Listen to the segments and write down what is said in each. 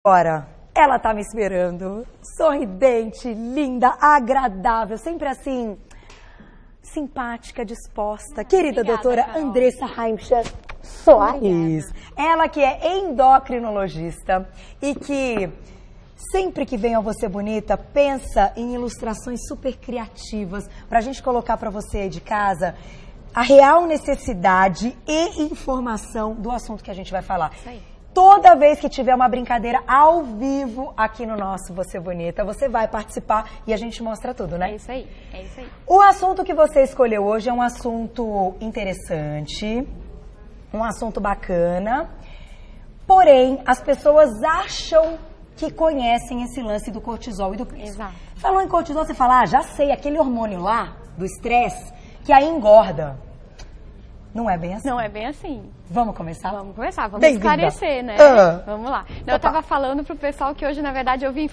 Agora, ela tá me esperando, sorridente, linda, agradável, sempre assim, simpática, disposta. Querida doutora Andressa Heimscher Soares. Ela que é endocrinologista e que sempre que vem ao Você Bonita, pensa em ilustrações super criativas pra gente colocar pra você aí de casa a real necessidade e informação do assunto que a gente vai falar. Isso aí. Toda vez que tiver uma brincadeira ao vivo aqui no nosso Você Bonita, você vai participar e a gente mostra tudo, né? É isso aí, é isso aí. O assunto que você escolheu hoje é um assunto interessante, um assunto bacana, porém as pessoas acham que conhecem esse lance do cortisol e do peso. Exato. Falou em cortisol, você fala, já sei, aquele hormônio lá, do estresse, que aí engorda. Não é bem assim? Não é bem assim. Vamos começar? Vamos começar, vamos Bem-vinda. esclarecer, né? Vamos lá. Não, eu tava falando pro pessoal que hoje, na verdade, eu vim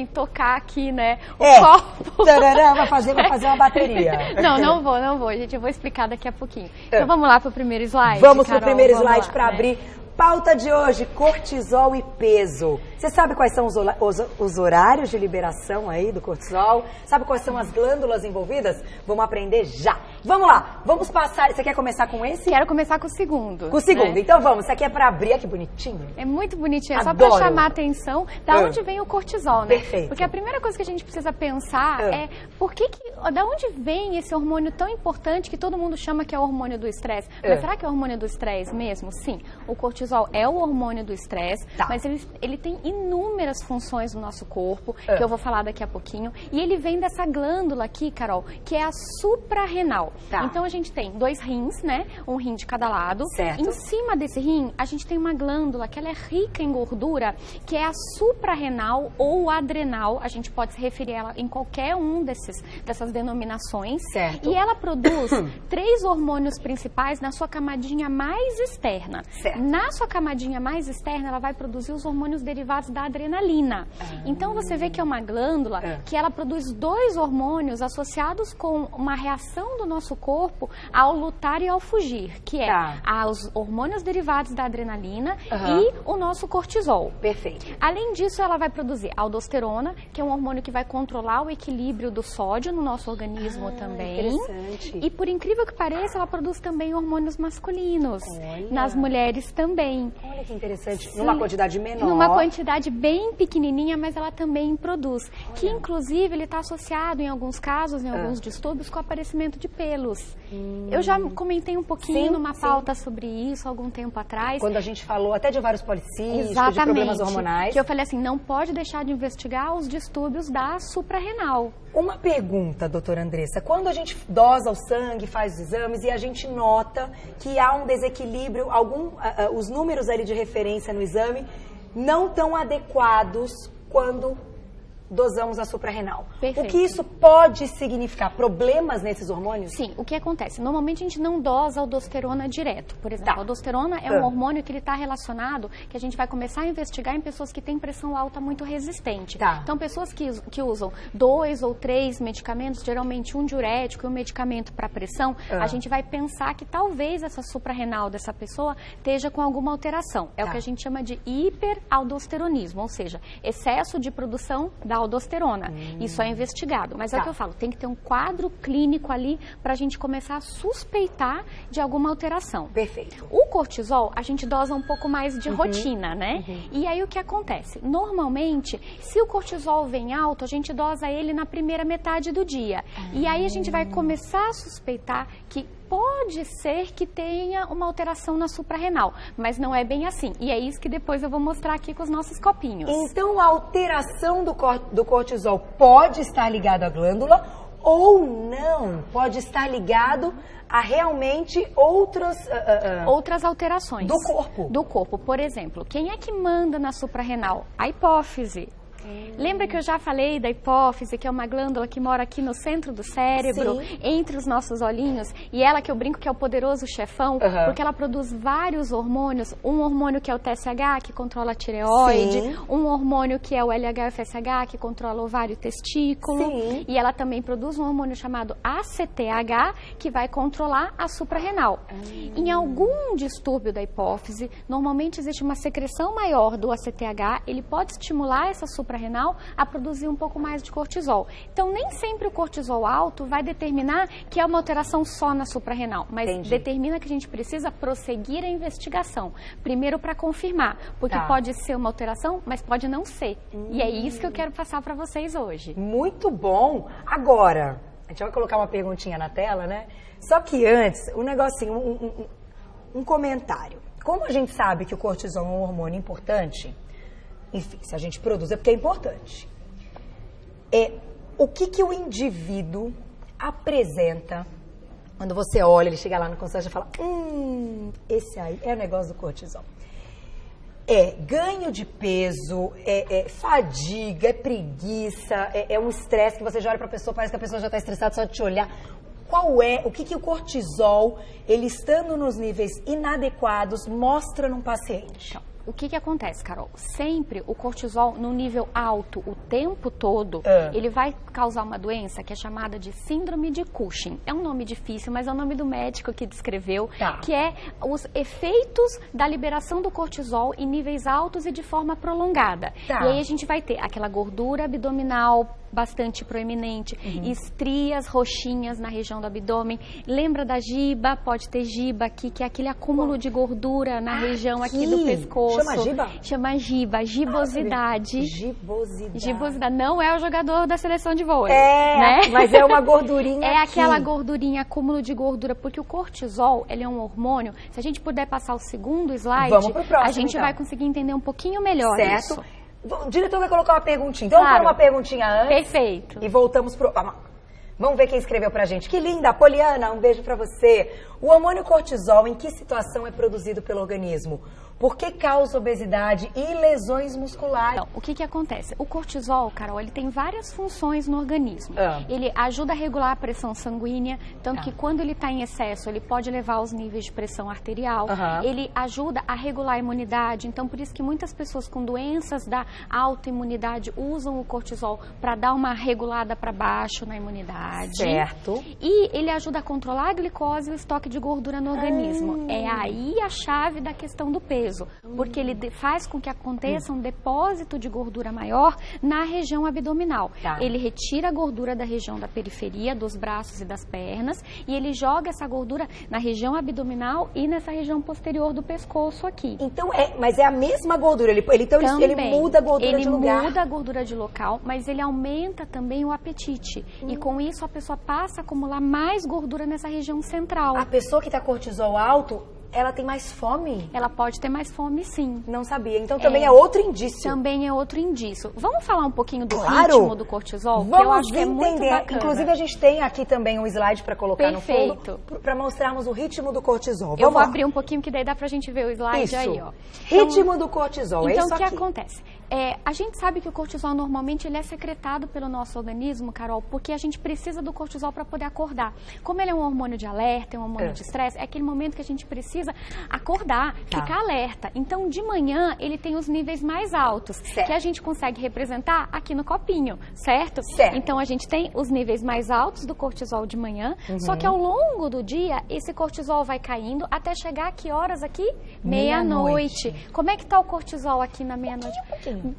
tocar aqui, né, o copo. Tarará, vai fazer uma bateria. Não vou, gente, eu vou explicar daqui a pouquinho. Então vamos lá pro primeiro slide, Vamos Carol, pro primeiro vamos slide lá, para né? abrir. Pauta de hoje, cortisol e peso. Você sabe quais são os horários de liberação aí do cortisol? Sabe quais são as glândulas envolvidas? Vamos aprender já. Vamos lá, vamos passar. Você quer começar com esse? Quero começar com o segundo. Com o segundo, né? então vamos. Isso aqui é para abrir, olha que bonitinho. É muito bonitinho, é só Adoro. para chamar a atenção da onde vem o cortisol, né? Perfeito. Porque a primeira coisa que a gente precisa pensar é da onde vem esse hormônio tão importante que todo mundo chama que é o hormônio do estresse. Mas será que é o hormônio do estresse mesmo? Sim, o cortisol é o hormônio do estresse, mas ele tem inúmeras funções no nosso corpo, que eu vou falar daqui a pouquinho, e ele vem dessa glândula aqui, Carol, que é a suprarrenal. Então a gente tem 2 rins, né? Um rim de cada lado. Certo. Em cima desse rim, a gente tem uma glândula que ela é rica em gordura, que é a suprarrenal ou adrenal. A gente pode se referir a ela em qualquer dessas denominações. Certo. E ela produz 3 hormônios principais na sua camadinha mais externa. Certo. Na sua camadinha mais externa, ela vai produzir os hormônios derivados da adrenalina. Então você vê que é uma glândula que ela produz 2 hormônios associados com uma reação do nosso corpo ao lutar e ao fugir, que é os hormônios derivados da adrenalina e o nosso cortisol. Perfeito. Além disso, ela vai produzir aldosterona, que é um hormônio que vai controlar o equilíbrio do sódio no nosso organismo também. Interessante. E por incrível que pareça, ela produz também hormônios masculinos. Olha. Nas mulheres também. Olha que interessante. Numa quantidade menor. Numa quantidade bem pequenininha, mas ela também produz. Que, inclusive, ele está associado, em alguns casos, em alguns distúrbios, com o aparecimento de pelos. Eu já comentei um pouquinho numa pauta sobre isso, algum tempo atrás. Quando a gente falou até de vários policísticos, de problemas hormonais. Que eu falei assim, não pode deixar de investigar os distúrbios da suprarrenal. Uma pergunta, doutora Andressa. Quando a gente dosa o sangue, faz os exames e a gente nota que há um desequilíbrio, os números ali de referência no exame não estão adequados quando dosamos a suprarrenal. Perfeito. O que isso pode significar? Problemas nesses hormônios? Sim, o que acontece? Normalmente a gente não dosa aldosterona direto. Por exemplo, a aldosterona é um hormônio que ele está relacionado, que a gente vai começar a investigar em pessoas que têm pressão alta muito resistente. Então, pessoas que usam 2 ou 3 medicamentos, geralmente um diurético e um medicamento para pressão, a gente vai pensar que talvez essa suprarrenal dessa pessoa esteja com alguma alteração. É o que a gente chama de hiperaldosteronismo, ou seja, excesso de produção da aldosterona. Isso é investigado, mas é o que eu falo, tem que ter um quadro clínico ali para a gente começar a suspeitar de alguma alteração. Perfeito. O cortisol, a gente dosa um pouco mais de rotina, né? E aí o que acontece? Normalmente, se o cortisol vem alto, a gente dosa ele na primeira metade do dia. E aí a gente vai começar a suspeitar que pode ser que tenha uma alteração na suprarrenal, mas não é bem assim. E é isso que depois eu vou mostrar aqui com os nossos copinhos. Então, a alteração do cortisol pode estar ligada à glândula ou não? Pode estar ligado a realmente outras alterações do corpo. Do corpo. Por exemplo, quem é que manda na suprarrenal? A hipófise. Lembra que eu já falei da hipófise, que é uma glândula que mora aqui no centro do cérebro, entre os nossos olhinhos, e ela que eu brinco que é o poderoso chefão, porque ela produz vários hormônios, um hormônio que é o TSH, que controla a tireoide, um hormônio que é o LH-FSH, que controla o ovário e testículo, e ela também produz um hormônio chamado ACTH, que vai controlar a suprarrenal. Em algum distúrbio da hipófise, normalmente existe uma secreção maior do ACTH, ele pode estimular essa suprarrenal a produzir um pouco mais de cortisol. Então, nem sempre o cortisol alto vai determinar que é uma alteração só na suprarrenal, mas determina que a gente precisa prosseguir a investigação. Primeiro para confirmar, porque pode ser uma alteração, mas pode não ser. E é isso que eu quero passar para vocês hoje. Muito bom! Agora, a gente vai colocar uma perguntinha na tela, né? Só que antes, um negocinho, um comentário. Como a gente sabe que o cortisol é um hormônio importante, enfim, se a gente produz é porque é importante. O que o indivíduo apresenta quando você olha, ele chega lá no consultório e fala, esse aí é o negócio do cortisol. É ganho de peso, fadiga, é preguiça, é um estresse que você já olha pra pessoa, parece que a pessoa já está estressada só de te olhar. O que o cortisol, ele estando nos níveis inadequados, mostra num paciente? Então, o que acontece, Carol? Sempre o cortisol no nível alto o tempo todo, ele vai causar uma doença que é chamada de síndrome de Cushing. É um nome difícil, mas é o nome do médico que descreveu, que é os efeitos da liberação do cortisol em níveis altos e de forma prolongada. E aí a gente vai ter aquela gordura abdominal bastante proeminente, estrias roxinhas na região do abdômen. Lembra da giba? Pode ter giba aqui, que é aquele acúmulo de gordura na região aqui do pescoço. Chama giba? Chama giba, gibosidade. Gibosidade. Não é o jogador da seleção de vôlei, né? Mas é uma gordurinha aquela gordurinha, acúmulo de gordura, porque o cortisol, ele é um hormônio. Se a gente puder passar o segundo slide, vamos pro próximo, a gente vai conseguir entender um pouquinho melhor isso. O diretor vai colocar uma perguntinha. Então, vamos pôr uma perguntinha antes. Perfeito. E voltamos pro... Vamos ver quem escreveu pra gente. Que linda, Poliana, um beijo pra você. O hormônio cortisol, em que situação é produzido pelo organismo? Por que causa obesidade e lesões musculares? Então, o que acontece? O cortisol, Carol, ele tem várias funções no organismo. Ele ajuda a regular a pressão sanguínea, tanto que quando ele está em excesso, ele pode levar aos níveis de pressão arterial. Ele ajuda a regular a imunidade, então por isso que muitas pessoas com doenças da autoimunidade usam o cortisol para dar uma regulada para baixo na imunidade. Certo. E ele ajuda a controlar a glicose e o estoque de gordura no organismo. É aí a chave da questão do peso. Porque ele faz com que aconteça um depósito de gordura maior na região abdominal. Ele retira a gordura da região da periferia, dos braços e das pernas, e ele joga essa gordura na região abdominal e nessa região posterior do pescoço aqui. Então, mas é a mesma gordura, ele muda a gordura de lugar. Ele muda a gordura de local, mas ele aumenta também o apetite. E com isso a pessoa passa a acumular mais gordura nessa região central. A pessoa que está cortisol alto, ela tem mais fome? Ela pode ter mais fome, sim. Não sabia. Então também é outro indício. Também é outro indício. Vamos falar um pouquinho do ritmo do cortisol? Vamos que eu acho entender. Que é muito bacana. Inclusive, a gente tem aqui também um slide para colocar no fundo, para mostrarmos o ritmo do cortisol. Eu vou abrir um pouquinho, que daí dá pra gente ver o slide aí, ó. Ritmo do cortisol, então, é isso aqui. Então, o que acontece? A gente sabe que o cortisol, normalmente, ele é secretado pelo nosso organismo, Carol, porque a gente precisa do cortisol para poder acordar. Como ele é um hormônio de alerta, é um hormônio de estresse, é aquele momento que a gente precisa acordar, ficar alerta. Então, de manhã, ele tem os níveis mais altos, que a gente consegue representar aqui no copinho, certo? Então, a gente tem os níveis mais altos do cortisol de manhã, só que ao longo do dia, esse cortisol vai caindo até chegar a que horas aqui? Meia-noite. Como é que tá o cortisol aqui na meia-noite?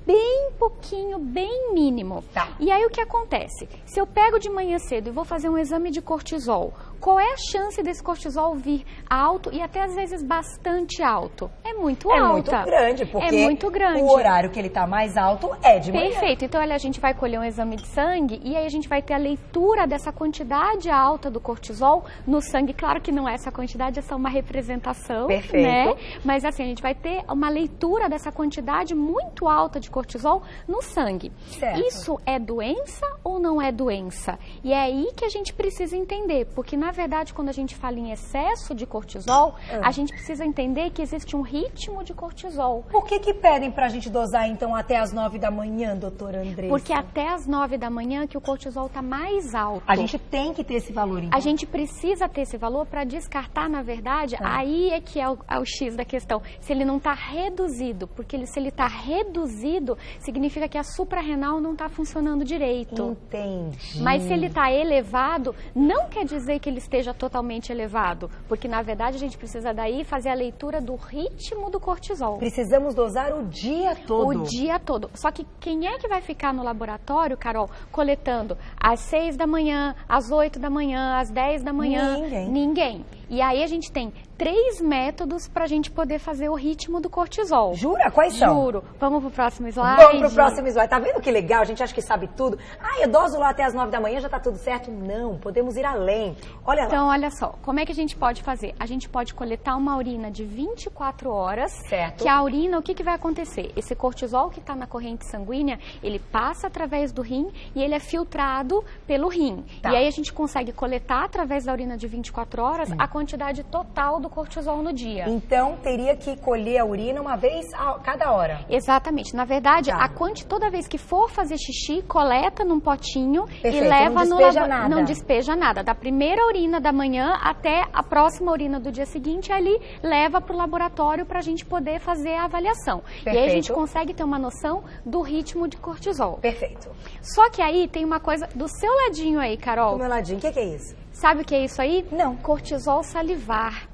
Bem pouquinho, bem mínimo. E aí o que acontece? Se eu pego de manhã cedo e vou fazer um exame de cortisol, qual é a chance desse cortisol vir alto e até às vezes bastante alto? É muito alta. É muito grande, porque é muito grande. O horário que ele está mais alto é de manhã. Perfeito. Então, a gente vai colher um exame de sangue e aí a gente vai ter a leitura dessa quantidade alta do cortisol no sangue. Claro que não é essa quantidade, é só uma representação, né? Mas assim, a gente vai ter uma leitura dessa quantidade muito alta alta de cortisol no sangue. Certo. Isso é doença ou não é doença? E é aí que a gente precisa entender, porque na verdade quando a gente fala em excesso de cortisol, a gente precisa entender que existe um ritmo de cortisol. Por que pedem pra gente dosar então até as 9 da manhã, doutora Andressa? Porque até as 9 da manhã que o cortisol tá mais alto. A gente tem que ter esse valor, então. A gente precisa ter esse valor para descartar, na verdade, aí é que é o X da questão. Se ele não está reduzido, porque se ele está reduzido, significa que a suprarrenal não está funcionando direito. Entendi. Mas se ele está elevado, não quer dizer que ele esteja totalmente elevado, porque na verdade a gente precisa daí fazer a leitura do ritmo do cortisol. Precisamos dosar o dia todo. O dia todo. Só que quem é que vai ficar no laboratório, Carol, coletando às 6 da manhã, às 8 da manhã, às 10 da manhã? Ninguém. E aí a gente tem 3 métodos para a gente poder fazer o ritmo do cortisol. Jura? Quais são? Juro. Vamos pro próximo slide? Vamos pro próximo slide. Tá vendo que legal? A gente acha que sabe tudo. Ah, eu doso lá até as 9 da manhã, já tá tudo certo. Não, podemos ir além. Olha lá. Então, olha só. Como é que a gente pode fazer? A gente pode coletar uma urina de 24 horas. Certo. Que a urina, o que vai acontecer? Esse cortisol que está na corrente sanguínea, ele passa através do rim e ele é filtrado pelo rim. Tá. E aí a gente consegue coletar através da urina de 24 horas a quantidade total do cortisol no dia. Então, teria que colher a urina uma vez a cada hora. Exatamente. Na verdade, Tá. toda vez que for fazer xixi, coleta num potinho. Perfeito, E leva não despeja nada. Não despeja nada. Da primeira urina da manhã até a próxima urina do dia seguinte, ali leva para o laboratório para a gente poder fazer a avaliação. Perfeito. E aí a gente consegue ter uma noção do ritmo de cortisol. Perfeito. Só que aí tem uma coisa do seu ladinho aí, Carol. Do meu ladinho, o que é isso? Sabe o que é isso aí? Não. Cortisol salivar.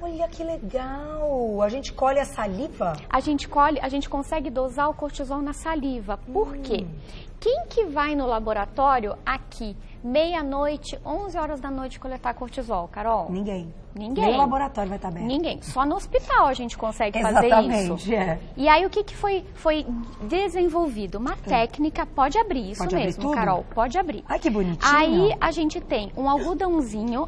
Olha que legal! A gente colhe a saliva? A gente consegue dosar o cortisol na saliva. Por quê? Quem que vai no laboratório aqui, meia-noite, 11 horas da noite, coletar cortisol, Carol? Ninguém. Ninguém. Nem o laboratório vai estar aberto. Ninguém. Só no hospital a gente consegue fazer Exatamente, isso. é. E aí o que foi desenvolvido? Uma técnica, pode abrir, isso Pode abrir mesmo, tudo? Carol, pode abrir. Ai, que bonitinho. Aí a gente tem um algodãozinho,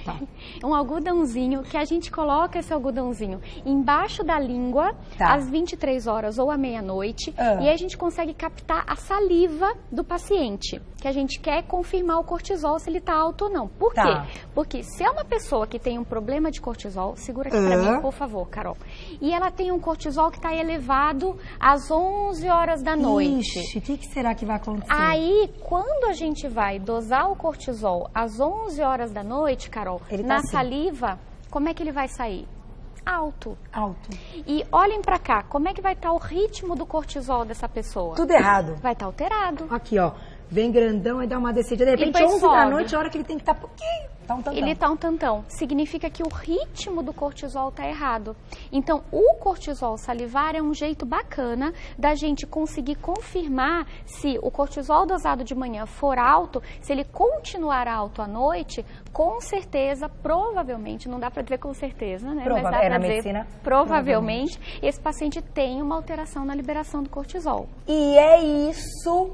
Tá. um algodãozinho que a gente coloca esse algodãozinho embaixo da língua, Tá. às 23 horas ou à meia-noite, Ah. e aí a gente consegue captar a saliva do paciente, que a gente quer confirmar o cortisol se ele está alto ou não. Por Tá. quê? Porque se é uma pessoa que tem um problema de cortisol, segura aqui pra mim, por favor, Carol, e ela tem um cortisol que está elevado às 11 horas da noite. Ixi, o que será que vai acontecer? Aí, quando a gente vai dosar o cortisol às 11 horas da noite, Carol, Ele tá na assim. saliva, como é que ele vai sair? Alto. Alto. E olhem pra cá, como é que vai estar o ritmo do cortisol dessa pessoa? Tudo errado. Vai estar alterado. Aqui, ó. Vem grandão e dá uma descida. De repente, depois 11 da sobe. noite, a hora que ele tem que estar pouquinho. Tá um tantão. Ele tá um tantão. Significa que o ritmo do cortisol tá errado. Então, o cortisol salivar é um jeito bacana da gente conseguir confirmar se o cortisol dosado de manhã for alto, se ele continuar alto à noite, com certeza, provavelmente, não dá para dizer com certeza, né? Mas dá na pra dizer, medicina, provavelmente, esse paciente tem uma alteração na liberação do cortisol. E é isso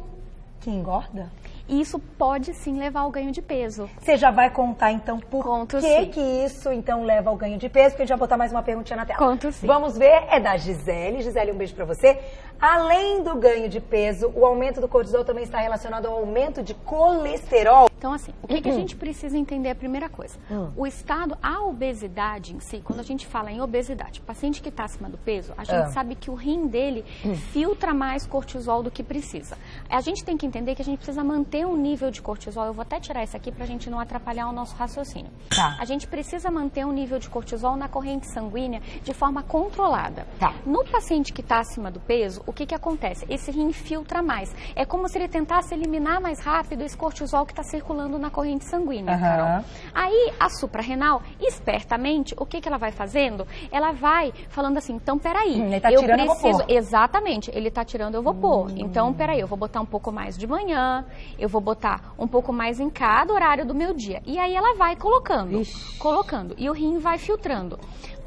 que engorda? E isso pode sim levar ao ganho de peso. Você já vai contar, então, por Conto que sim. que isso, então, leva ao ganho de peso? Porque a gente vai botar mais uma perguntinha na tela. Conto sim. Vamos ver, é da Gisele. Gisele, um beijo pra você. Além do ganho de peso, o aumento do cortisol também está relacionado ao aumento de colesterol. Então, assim, o que a gente precisa entender é a primeira coisa. O estado, a obesidade em si, quando a gente fala em obesidade, o paciente que está acima do peso, a gente sabe que o rim dele filtra mais cortisol do que precisa. A gente tem que entender que a gente precisa manter um nível de cortisol. Eu vou até tirar isso aqui para a gente não atrapalhar o nosso raciocínio. Tá. A gente precisa manter um nível de cortisol na corrente sanguínea de forma controlada. Tá. No paciente que está acima do peso, o que acontece? Esse rim filtra mais. É como se ele tentasse eliminar mais rápido esse cortisol que está circulando na corrente sanguínea, Carol. Aí, a suprarrenal, espertamente, o que ela vai fazendo? Ela vai falando assim, então, peraí. Ele tá tirando, eu vou pôr. Exatamente, ele tá tirando, eu vou pôr. Então, peraí, eu vou botar um pouco mais de manhã, eu vou botar um pouco mais em cada horário do meu dia. E aí ela vai colocando, colocando. E o rim vai filtrando.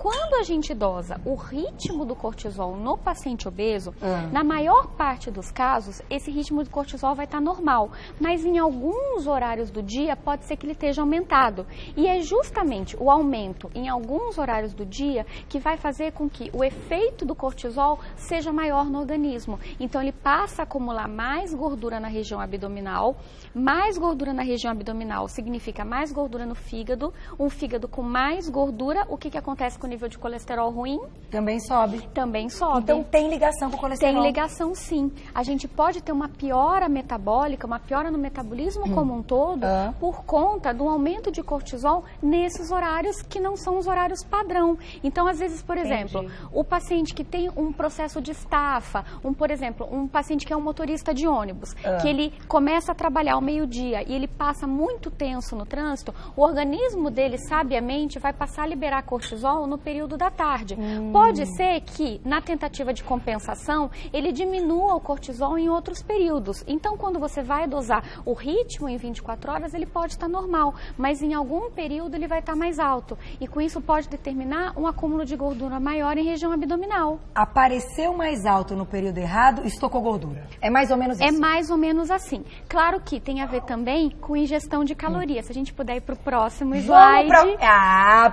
quando a gente dosa o ritmo do cortisol no paciente obeso, na maior parte dos casos, esse ritmo do cortisol vai estar normal, mas em alguns horários do dia pode ser que ele esteja aumentado. E é justamente o aumento em alguns horários do dia que vai fazer com que o efeito do cortisol seja maior no organismo. Então ele passa a acumular mais gordura na região abdominal. Mais gordura na região abdominal significa mais gordura no fígado. Um fígado com mais gordura, o que acontece com o nível de colesterol ruim? Também sobe. Também sobe. Então tem ligação com o colesterol? Tem ligação, sim. A gente pode ter uma piora metabólica, uma piora no metabolismo como um todo, por conta do aumento de cortisol nesses horários que não são os horários padrão. Então, às vezes, por exemplo, o paciente que tem um processo de estafa, por exemplo, um paciente que é um motorista de ônibus, que ele começa a trabalhar ao meio-dia e ele passa muito tenso no trânsito, o organismo dele, sabiamente, vai passar a liberar cortisol no período da tarde. Pode ser que, na tentativa de compensação, ele diminua o cortisol em outros períodos. Então, quando você vai dosar o ritmo em 24 horas, ele pode estar normal, mas em algum período ele vai estar mais alto. E com isso pode determinar um acúmulo de gordura maior em região abdominal. Apareceu mais alto no período errado, estocou gordura. É mais ou menos isso? É mais ou menos assim. Claro que tem a ver também com ingestão de calorias. Se a gente puder ir para o próximo slide.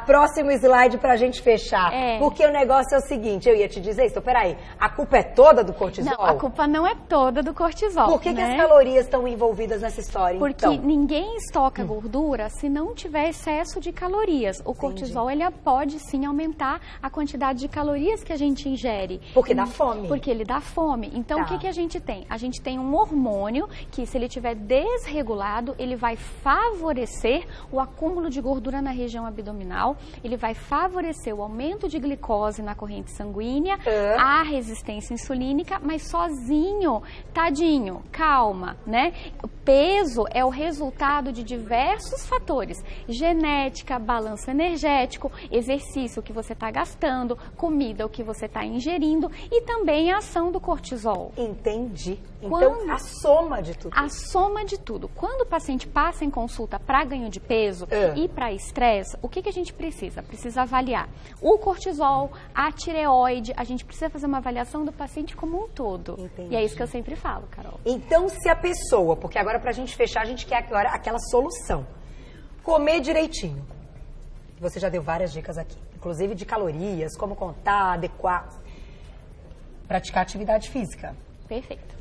Próximo slide pra gente fechar. Porque o negócio é o seguinte, eu ia te dizer isso, peraí, a culpa é toda do cortisol? Não, a culpa não é toda do cortisol. Por que as calorias estão envolvidas nessa história, Porque ninguém estoca gordura se não tiver excesso de calorias. O cortisol, ele pode sim aumentar a quantidade de calorias que a gente ingere. Porque dá fome. Porque ele dá fome. Então, o que a gente tem? A gente tem um hormônio que, se ele estiver desregulado, ele vai favorecer o acúmulo de gordura na região abdominal, ele vai favorecer o aumento de glicose na corrente sanguínea, a resistência insulínica, mas sozinho, tadinho, calma, né? O peso é o resultado de diversos fatores: genética, balanço energético, exercício que você está gastando, comida o que você está ingerindo e também a ação do cortisol. Entendi. Então, a soma de tudo. A soma de tudo. Quando o paciente passa em consulta para ganho de peso e para estresse, o que a gente precisa? Precisa avaliar o cortisol, a tireoide, a gente precisa fazer uma avaliação do paciente como um todo. Entendi. E é isso que eu sempre falo, Carol. Então, se a pessoa, porque agora pra gente fechar, a gente quer agora aquela solução. Comer direitinho. Você já deu várias dicas aqui, inclusive de calorias, como contar, adequar. Praticar atividade física. Perfeito.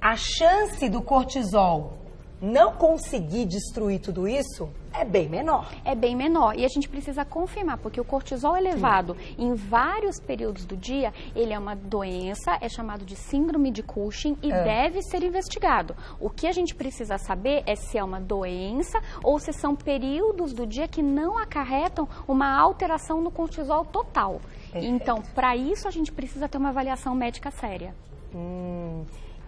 A chance do cortisol não conseguir destruir tudo isso é bem menor. É bem menor. E a gente precisa confirmar, porque o cortisol elevado em vários períodos do dia, ele é uma doença, é chamado de síndrome de Cushing e deve ser investigado. O que a gente precisa saber é se é uma doença ou se são períodos do dia que não acarretam uma alteração no cortisol total. Perfeito. Então, para isso, a gente precisa ter uma avaliação médica séria.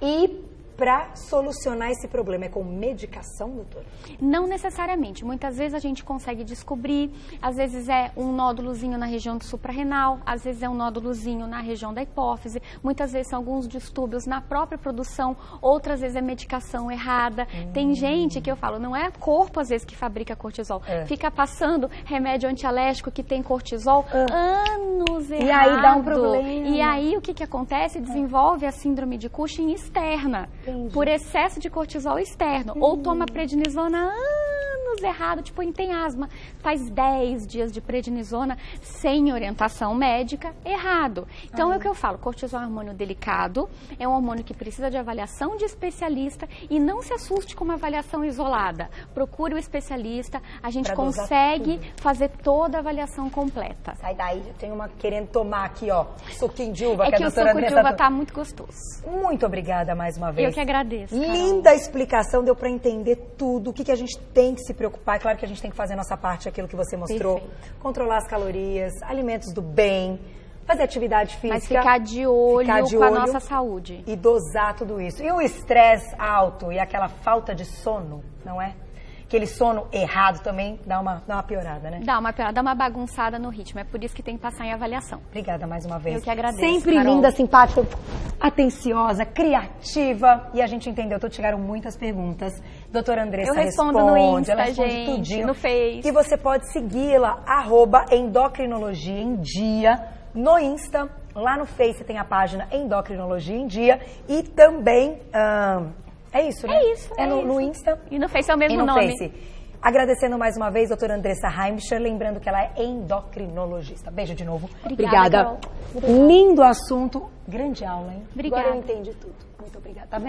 E para solucionar esse problema é com medicação, doutora? Não necessariamente. Muitas vezes a gente consegue descobrir, às vezes é um nódulozinho na região do suprarrenal, às vezes é um nódulozinho na região da hipófise, muitas vezes são alguns distúrbios na própria produção, outras vezes é medicação errada. Tem gente que eu falo, não é corpo às vezes que fabrica cortisol, fica passando remédio antialérgico que tem cortisol anos errado. E aí dá um problema. E aí o que acontece? Desenvolve a síndrome de Cushing externa. Por excesso de cortisol externo. Ou toma prednisona anos errado, tipo, tem asma, faz 10 dias de prednisona sem orientação médica, errado. Então é o que eu falo, cortisol é um hormônio delicado, é um hormônio que precisa de avaliação de especialista e não se assuste com uma avaliação isolada. Procure o especialista, a gente consegue fazer toda a avaliação completa. Sai daí, eu tenho uma querendo tomar aqui, ó, suquinho de uva. É que o suco de uva tá muito gostoso. Muito obrigada mais uma vez. Eu que agradeço. Carol. Linda explicação, deu para entender tudo, o que a gente tem que se preocupar. É claro que a gente tem que fazer a nossa parte, aquilo que você mostrou. Perfeito. Controlar as calorias, alimentos do bem, fazer atividade física. Mas ficar de olho com a nossa saúde. E dosar tudo isso. E o estresse alto e aquela falta de sono, não é? Aquele sono errado também dá uma piorada, né? Dá uma piorada, dá uma bagunçada no ritmo. É por isso que tem que passar em avaliação. Obrigada mais uma vez. Eu que agradeço, Sempre Carol. Linda, simpática, atenciosa, criativa. E a gente entendeu, chegaram muitas perguntas Doutora Andressa eu respondo responde, no Insta, ela responde gente, tudinho. no Face. E você pode segui-la, @endocrinologia em dia, no Insta. Lá no Face tem a página Endocrinologia em Dia. E também, é isso, né? É isso. No Insta. E no Face é o mesmo e no nome. Face. Agradecendo mais uma vez, doutora Andressa Heimscher, lembrando que ela é endocrinologista. Beijo de novo. Obrigada. Lindo assunto. Grande aula, hein? Obrigada. Agora eu entendi tudo. Muito obrigada. Tá vendo?